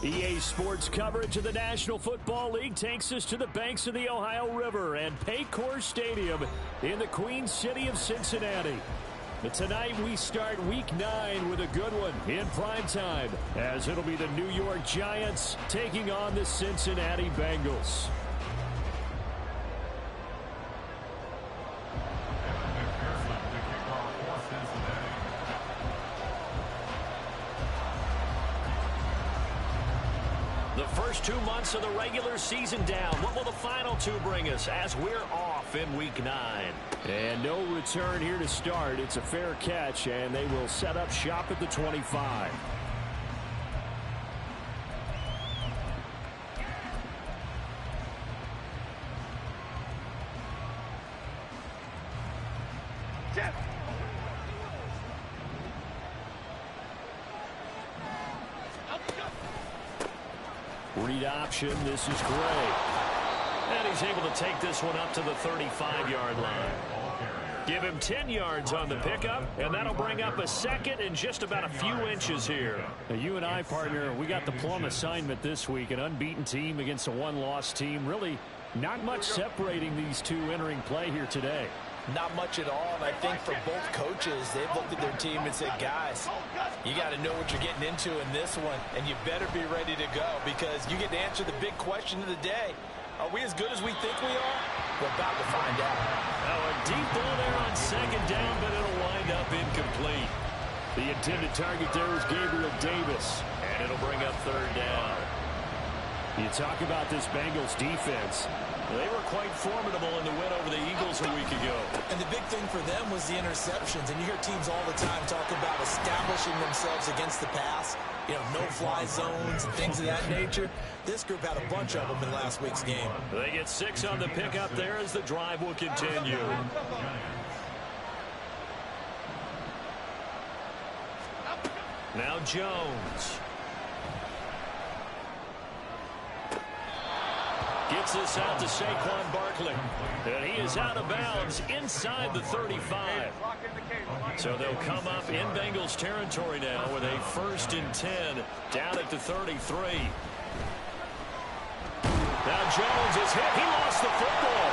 EA Sports coverage of the National Football League takes us to the banks of the Ohio River and Paycor Stadium in the Queen City of Cincinnati. But tonight we start Week 9 with a good one in prime time, as it'll be the New York Giants taking on the Cincinnati Bengals. The first 2 months of the regular season down. What will the final 2 bring us as we're off in Week 9? And no return here to start. It's a fair catch, and they will set up shop at the 25. Read option. This is great. And he's able to take this one up to the 35-yard line. Give him 10 yards on the pickup, and that'll bring up a second and just about a few inches here. Now, you and I, partner, we got the plum assignment this week. An unbeaten team against a one-loss team. Really not much separating these two entering play here today. Not much at all, and I think for both coaches, they've looked at their team and said, guys, you got to know what you're getting into in this one, and you better be ready to go because you get to answer the big question of the day. Are we as good as we think we are? We're about to find out. Now a deep ball there on second down, but it'll wind up incomplete. The intended target there was Gabriel Davis, and it'll bring up third down. You talk about this Bengals defense. They were quite formidable in the win over the Eagles a week ago. And the big thing for them was the interceptions. And you hear teams all the time talk about establishing themselves against the pass. You know, no-fly zones and things of that nature. This group had a bunch of them in last week's game. They get 6 on the pickup there as the drive will continue. Now Jones. Gets this out to Saquon Barkley. And he is out of bounds inside the 35. So they'll come up in Bengals territory now with a 1st and 10 down at the 33. Now Jones is hit. He lost the football.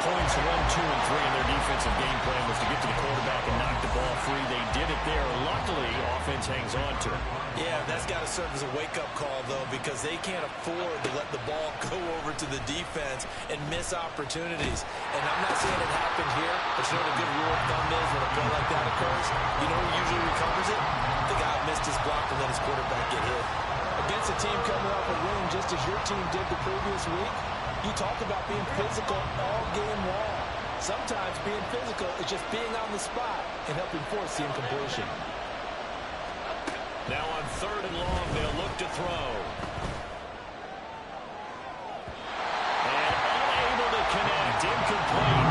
Points 1, 2, and 3 in their defensive game plan was to get to the quarterback and knock the ball free. They did it there. Luckily, offense hangs on to it. Yeah, that's got to serve as a wake-up call, though, because they can't afford to let the ball go over to the defense and miss opportunities. And I'm not saying it happened here, but you know what a good rule of thumb is when a play like that occurs? You know who usually recovers it? The guy missed his block and let his quarterback get hit. Against a team coming off a win just as your team did the previous week, you talk about being physical all game long. Sometimes being physical is just being on the spot and helping force the incompletion. Now on 3rd and long, they'll look to throw. And unable to connect. Incomplete.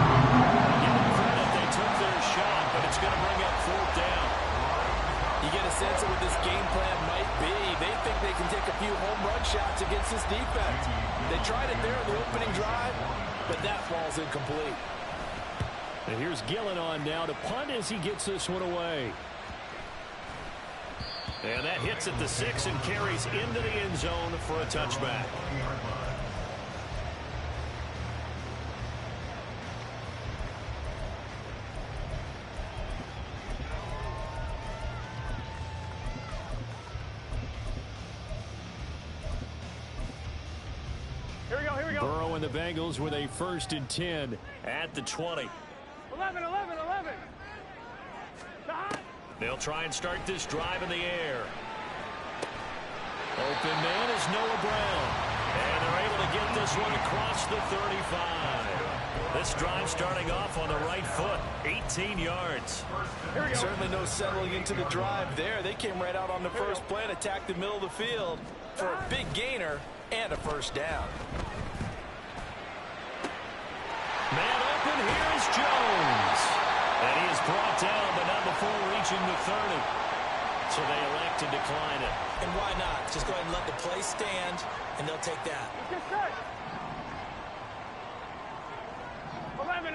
Give them credit. They took their shot, but it's going to bring up 4th down. You get a sense of what this game plan might be. They think they can take a few home run shots against this defense. They tried it there in the opening drive, but that ball's incomplete. And here's Gillen on now to punt as he gets this one away. And that hits at the 6 and carries into the end zone for a touchback. Burrow and the Bengals with a 1st and 10 at the 20. 11. They'll try and start this drive in the air. Open man is Noah Brown. And they're able to get this one across the 35. This drive starting off on the right foot. 18 yards. Certainly no settling into the drive there. They came right out on the first play and attacked the middle of the field for a big gainer and a 1st down. Man open, here is Jones. And he is brought down, but not before reaching the 30. So they elect to decline it. And why not? Just go ahead and let the play stand, and they'll take that. 11.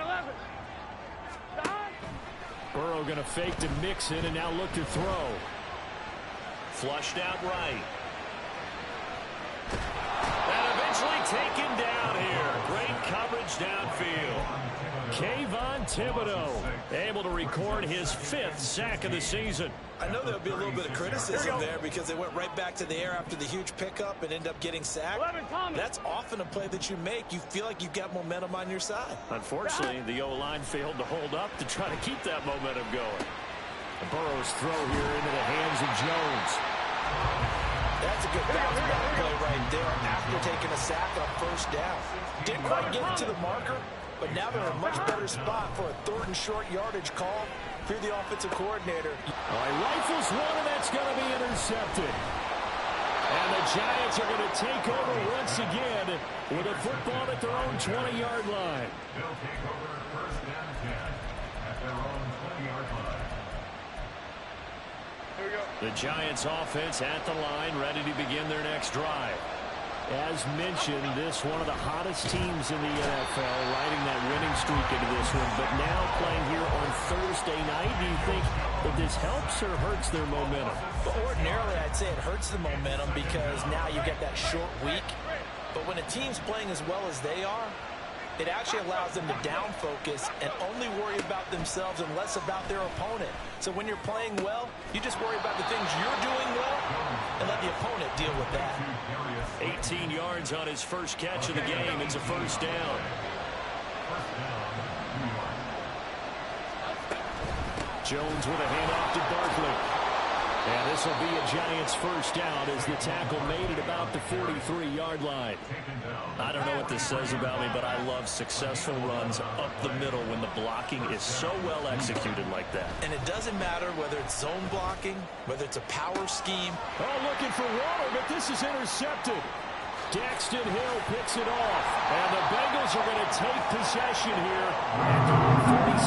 Burrow going to fake to Mixon and now look to throw. Flushed out right. And eventually taken down here. Great coverage downfield. Kayvon Thibodeau able to record his 5th sack of the season. I know there'll be a little bit of criticism there because they went right back to the air after the huge pickup and end up getting sacked. That's often a play that you make. You feel like you've got momentum on your side. Unfortunately, the O-line failed to hold up to try to keep that momentum going. Burrow's throw here into the hands of Jones. That's a good bounce back play right there after taking a sack on 1st down. Didn't quite get it to the marker, but now they're in a much better spot for a 3rd and short yardage call through the offensive coordinator. He rifles one, and that's going to be intercepted. And the Giants are going to take over once again with a football at their own 20-yard line. They'll take over 1st and 10 at their own 20-yard line. The Giants offense at the line, ready to begin their next drive. As mentioned, this one of the hottest teams in the NFL, riding that winning streak into this one, but now playing here on Thursday night. Do you think that this helps or hurts their momentum? But ordinarily, I'd say it hurts the momentum because now you get that short week. But when a team's playing as well as they are, it actually allows them to down focus and only worry about themselves and less about their opponent. So when you're playing well, you just worry about the things you're doing well and let the opponent deal with that. 18 yards on his first catch of the game. It's a 1st down. Jones with a handoff to Barkley. And this will be a Giants 1st down as the tackle made it about the 43-yard line. I don't know what this says about me, but I love successful runs up the middle when the blocking is so well executed like that. And it doesn't matter whether it's zone blocking, whether it's a power scheme. Oh, looking for Waller, but this is intercepted. Daxton Hill picks it off. And the Bengals are going to take possession here at the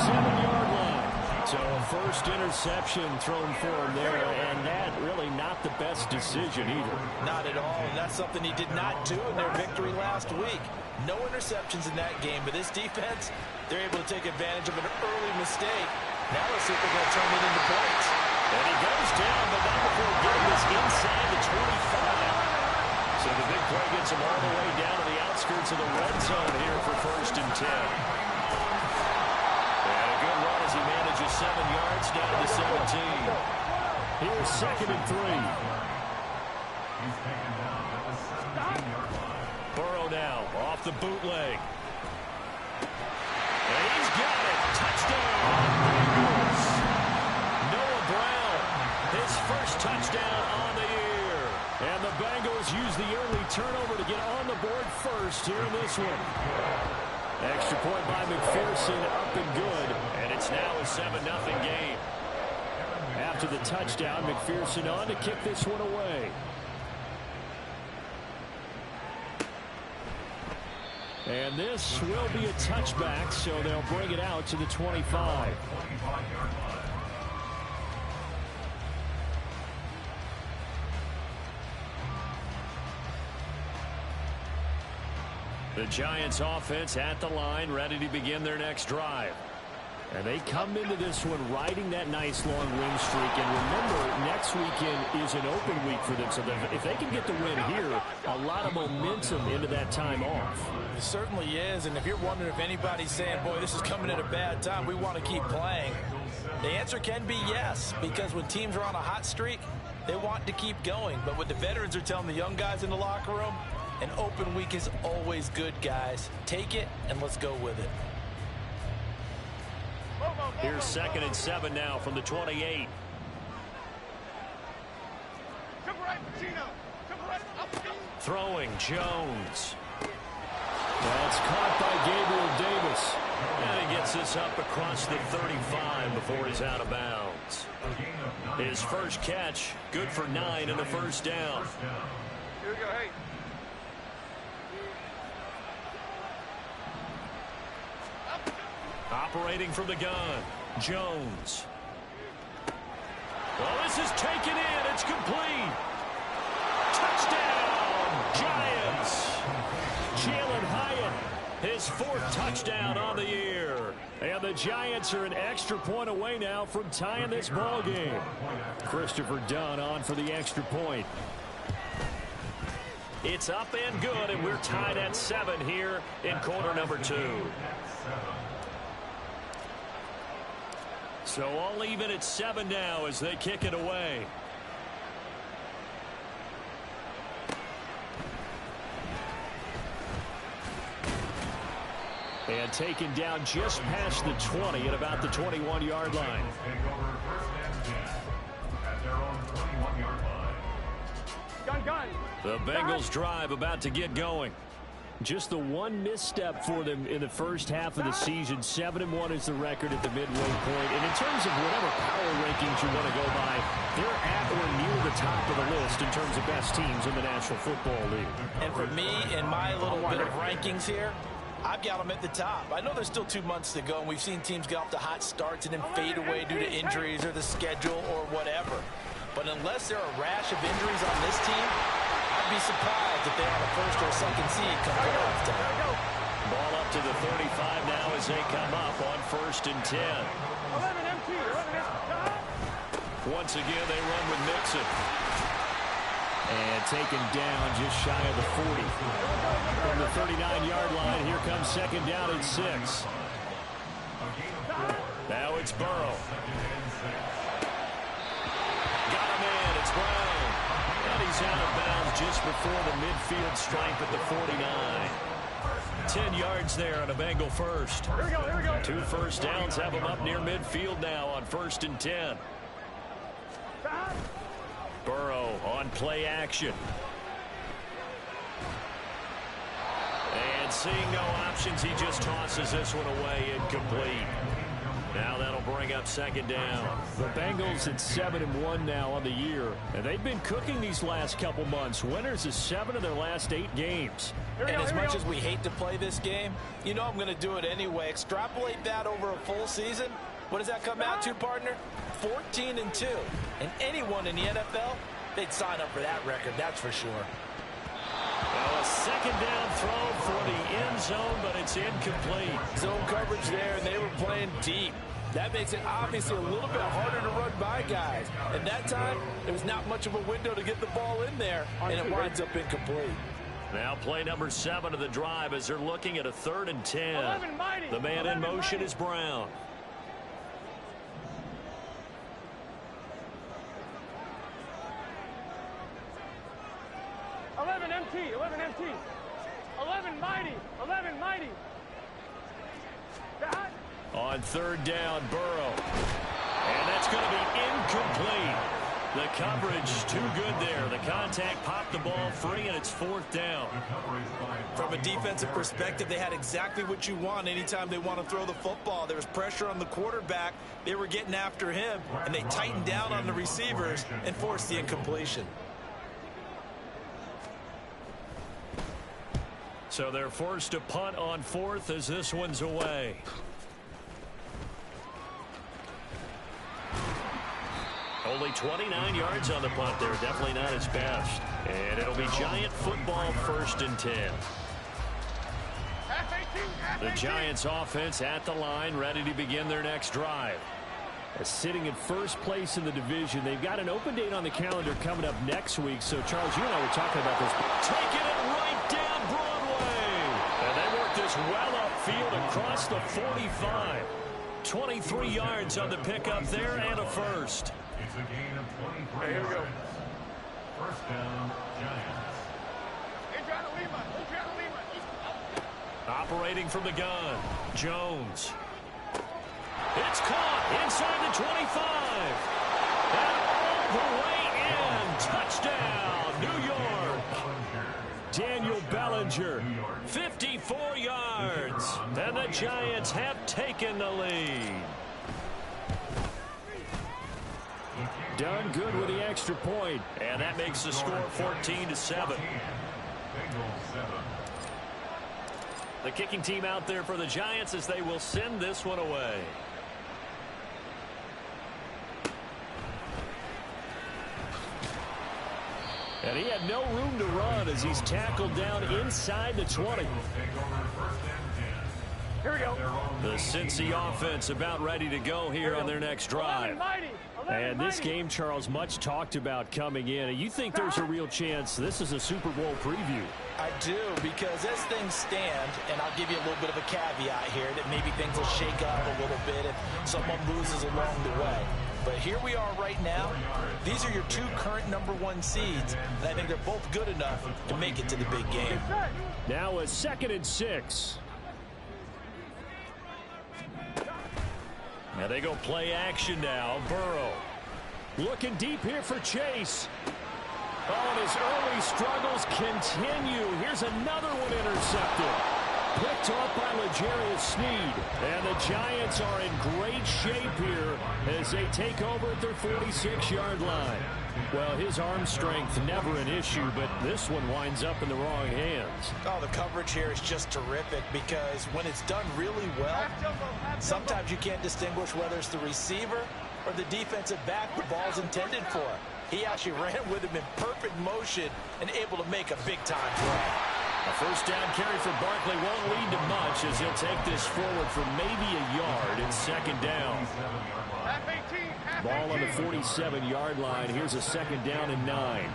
47-yard line. So a 1st interception thrown for him there, and that really not the best decision either. Not at all, and that's something he did not do in their victory last week. No interceptions in that game, but this defense, they're able to take advantage of an early mistake. Now let's see if they're going to turn it into points. And he goes down, but not before getting this inside the 25. So the big play gets him all the way down to the outskirts of the red zone here for 1st and 10. As he manages 7 yards down to 17. Here's 2nd and 3. Burrow now off the bootleg. And he's got it. Touchdown. Noah Brown, his 1st touchdown on the year. And the Bengals use the early turnover to get on the board first here in this one. Extra point by McPherson, up and good, and it's now a 7-0 game. After the touchdown, McPherson on to kick this one away. And this will be a touchback, so they'll bring it out to the 25. The Giants offense at the line, ready to begin their next drive. And they come into this one riding that nice long win streak. And remember, next weekend is an open week for them. So if they can get the win here, a lot of momentum into that time off. It certainly is. And if you're wondering if anybody's saying, boy, this is coming at a bad time, we want to keep playing, the answer can be yes. Because when teams are on a hot streak, they want to keep going. But what the veterans are telling the young guys in the locker room, an open week is always good, guys. Take it, and let's go with it. Here's 2nd and 7 now from the 28. Throwing Jones. That's caught by Gabriel Davis. And he gets this up across the 35 before he's out of bounds. His 1st catch, good for 9 and a 1st down. Here we go, hey. Operating from the gun, Jones. Well, this is taken in. It's complete. Touchdown, Giants. Jalen Hyatt, his 4th touchdown on the year. And the Giants are an extra point away now from tying this ball game. Christopher Dunn on for the extra point. It's up and good, and we're tied at 7 here in quarter number 2. So all even at 7 now as they kick it away. And taken down just past the 20 at about the 21-yard line. The Bengals drive about to get going. Just the one misstep for them in the first half of the season. 7-1 is the record at the midway point. And in terms of whatever power rankings you want to go by, they're at or near the top of the list in terms of best teams in the National Football League. And for me, in my little bit of rankings here, I've got them at the top. I know there's still 2 months to go, and we've seen teams get off to hot starts and then fade away due to injuries or the schedule or whatever. But unless there are a rash of injuries on this team, I'd be surprised if they're on the first or second seed come playoff time. Ball up to the 35 now as they come up on 1st and 10. 11 MT. Once again, they run with Mixon. And taken down just shy of the 40. From the 39-yard line, here comes 2nd down at 6. Now it's Burrow. Got him in. It's Brown. And he's out of bounds just before the midfield stripe at the 49. 10 yards there on a Bengal first. Here we go. 2 first downs have them up near midfield now on 1st and 10. Burrow on play action. And seeing no options, he just tosses this one away, incomplete. Now that'll bring up 2nd down. The Bengals at 7-1 now on the year, and they've been cooking these last couple months. Winners of 7 of their last 8 games. And as much as we hate to play this game, you know I'm going to do it anyway. Extrapolate that over a full season. What does that come out to, partner? 14-2. And anyone in the NFL, they'd sign up for that record, that's for sure. Well, a 2nd down throw for the end zone, but it's incomplete. Zone coverage there, and they were playing deep. That makes it obviously a little bit harder to run by guys. And that time, there was not much of a window to get the ball in there, and it winds up incomplete. Now play number 7 of the drive as they're looking at a 3rd and 10. The man in motion is Brown. 11 MT. 11 mighty. On 3rd down, Burrow. And that's going to be incomplete. The coverage too good there. The contact popped the ball free, and it's 4th down. From a defensive perspective, they had exactly what you want anytime they want to throw the football. There was pressure on the quarterback. They were getting after him, and they tightened down on the receivers and forced the incompletion. So they're forced to punt on 4th as this one's away. Only 29 yards on the punt there. Definitely not his best. And it'll be Giant football 1st and 10. The Giants offense at the line, ready to begin their next drive. Sitting in 1st place in the division. They've got an open date on the calendar coming up next week. So, Charles, you and I were talking about this. Taking it right down Broadway. And they work this well upfield across the 45. 23 yards on the pickup there and a first. It's a gain of 23. Here we go. 1st down, Giants. Operating from the gun, Jones. It's caught inside the 25. And all the way in. Touchdown, New York. Daniel Bellinger, 54 yards. And the Giants have taken the lead. Done good with the extra point. And that makes the score 14-7. Bengals 7. The kicking team out there for the Giants as they will send this one away. And he had no room to run as he's tackled down inside the 20. Here we go. The Cincy offense about ready to go here on their next drive. 11 mighty. And this game, Charles, much talked about coming in. You think there's a real chance this is a Super Bowl preview? I do, because as things stand, and I'll give you a little bit of a caveat here, that maybe things will shake out a little bit if someone loses along the way. But here we are right now. These are your two current #1 seeds, and I think they're both good enough to make it to the big game. Now a 2nd and 6. Now they go play action now. Burrow looking deep here for Chase. Oh, and his early struggles continue. Here's another one intercepted. Picked up by L'Jarius Sneed. And the Giants are in great shape here as they take over at their 46-yard line. Well, his arm strength never an issue, but this one winds up in the wrong hands. Oh, the coverage here is just terrific because when it's done really well, sometimes you can't distinguish whether it's the receiver or the defensive back the ball's intended for. He actually ran with him in perfect motion and able to make a big-time play. A first down carry for Barkley won't lead to much as he'll take this forward for maybe a yard in 2nd down. Ball on the 47-yard line. Here's a 2nd down and 9.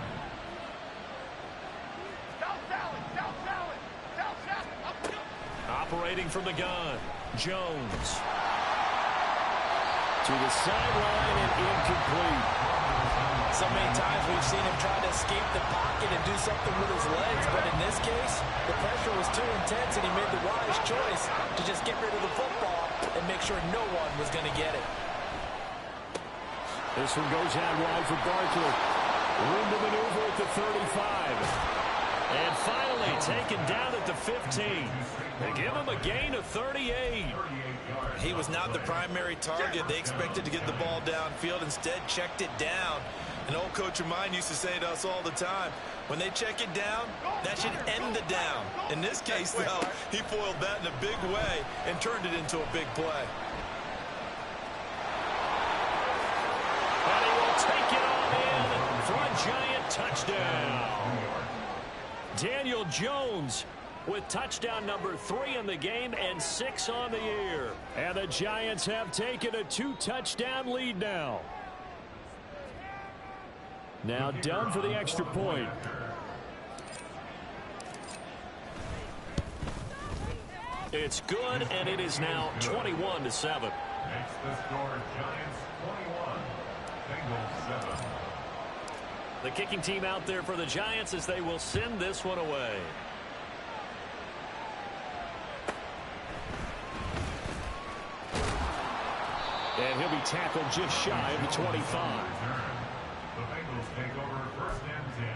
Operating from the gun, Jones. To the sideline and incomplete. So many times we've seen him try to escape the pocket and do something with his legs, but in this case, the pressure was too intense and he made the wise choice to just get rid of the football and make sure no one was going to get it. This one goes out wide for Barkley. Room to maneuver at the 35. And finally taken down at the 15. They give him a gain of 38. He was not the primary target. They expected to get the ball downfield. Instead, checked it down. An old coach of mine used to say to us all the time, when they check it down, that should end the down. In this case, though, he foiled that in a big way and turned it into a big play. And he will take it on in for a Giant touchdown. Daniel Jones with touchdown number 3 in the game and 6 on the year. And the Giants have taken a 2-touchdown lead now. Now done for the extra point. It's good, and it is now 21-7. Makes the score Giants 21, Bengals 7. The kicking team out there for the Giants as they will send this one away. And he'll be tackled just shy of the 25. The Bengals take over 1st and 10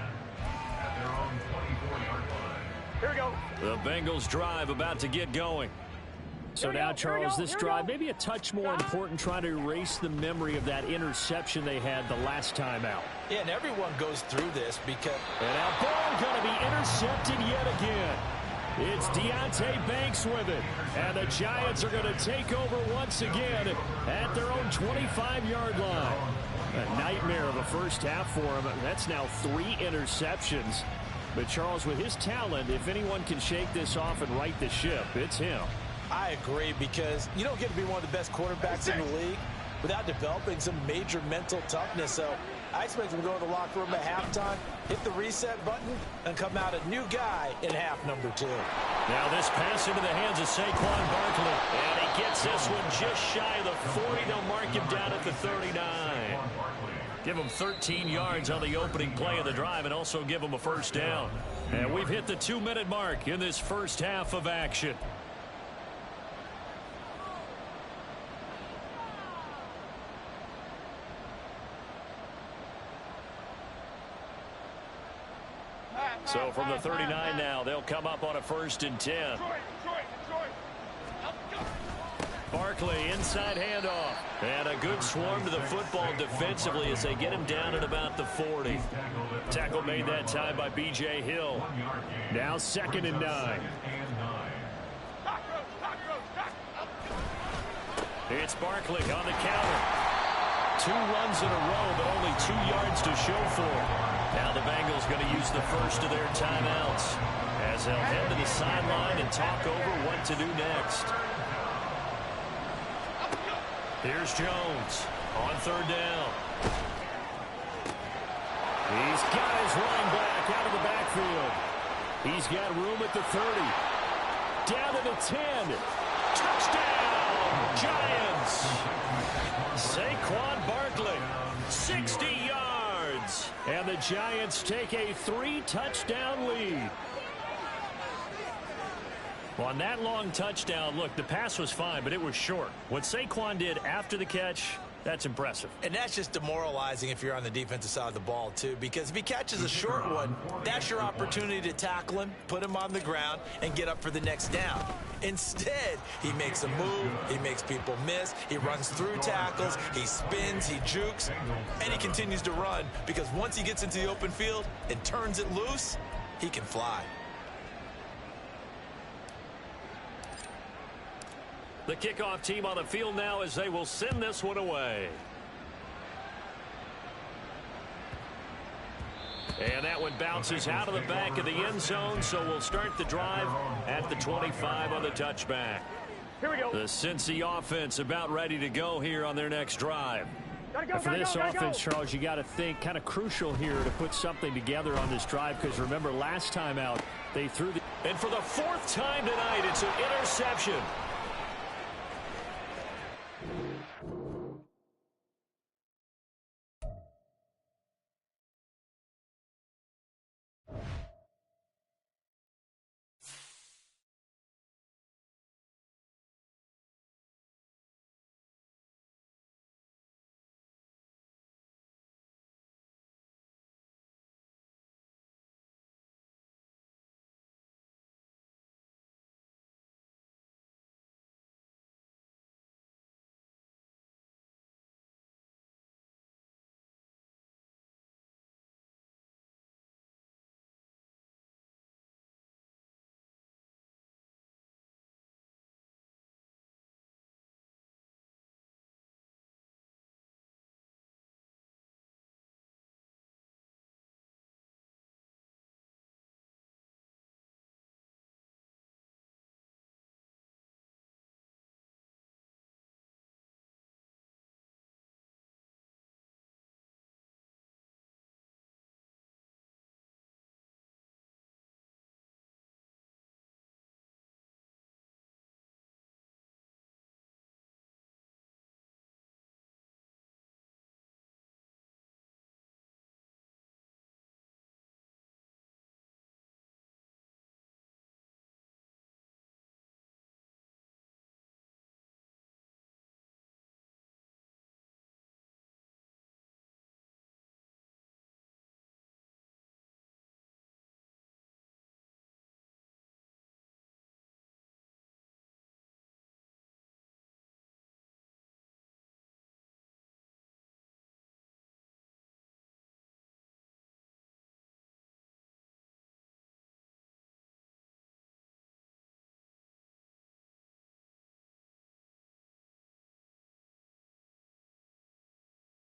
at their own 24-yard line. Here we go. The Bengals drive about to get going. So now, Charles, this drive maybe a touch more important, trying to erase the memory of that interception they had the last time out. Yeah, and everyone goes through this because... And now ball going to be intercepted yet again. It's Deonte Banks with it. And the Giants are going to take over once again at their own 25-yard line. A nightmare of a first half for him. That's now 3 interceptions. But, Charles, with his talent, if anyone can shake this off and right the ship, it's him. I agree, because you don't get to be one of the best quarterbacks in the league without developing some major mental toughness. So I expect him to go to the locker room at halftime, hit the reset button, and come out a new guy in half number 2. Now this pass into the hands of Saquon Barkley. And he gets this one just shy of the 40. They'll mark him down at the 39. Give him 13 yards on the opening play of the drive and also give him a first down. And we've hit the 2-minute mark in this first half of action. So from the 39 now, they'll come up on a 1st and 10. Barkley, inside handoff. And a good swarm to the football defensively as they get him down at about the 40. Tackle made that time by B.J. Hill. Now 2nd and 9. It's Barkley on the counter. 2 runs in a row, but only 2 yards to show for it. Now the Bengals going to use the first of their timeouts as they'll head to the sideline and talk over what to do next. Here's Jones On third down. He's got his running back out of the backfield. He's got room at the 30. Down to the 10. Touchdown, Giants. Saquon Barkley, 60 yards. And the Giants take a 3-touchdown lead. On that long touchdown, look, the pass was fine, but it was short. What Saquon did after the catch, that's impressive. And that's just demoralizing if you're on the defensive side of the ball, too, because if he catches a short one, that's your opportunity to tackle him, put him on the ground, and get up for the next down. Instead, he makes a move, he makes people miss, he runs through tackles, he spins, he jukes, and he continues to run because once he gets into the open field and turns it loose, he can fly. The kickoff team on the field now as they will send this one away. And that one bounces out of the back of the end zone, so we'll start the drive at the 25 on the touchback. Here we go. The Cincy offense about ready to go here on their next drive. For this offense, Charles, you got to think kind of crucial here to put something together on this drive, because remember last time out they threw the... And for the 4th time tonight, it's an interception.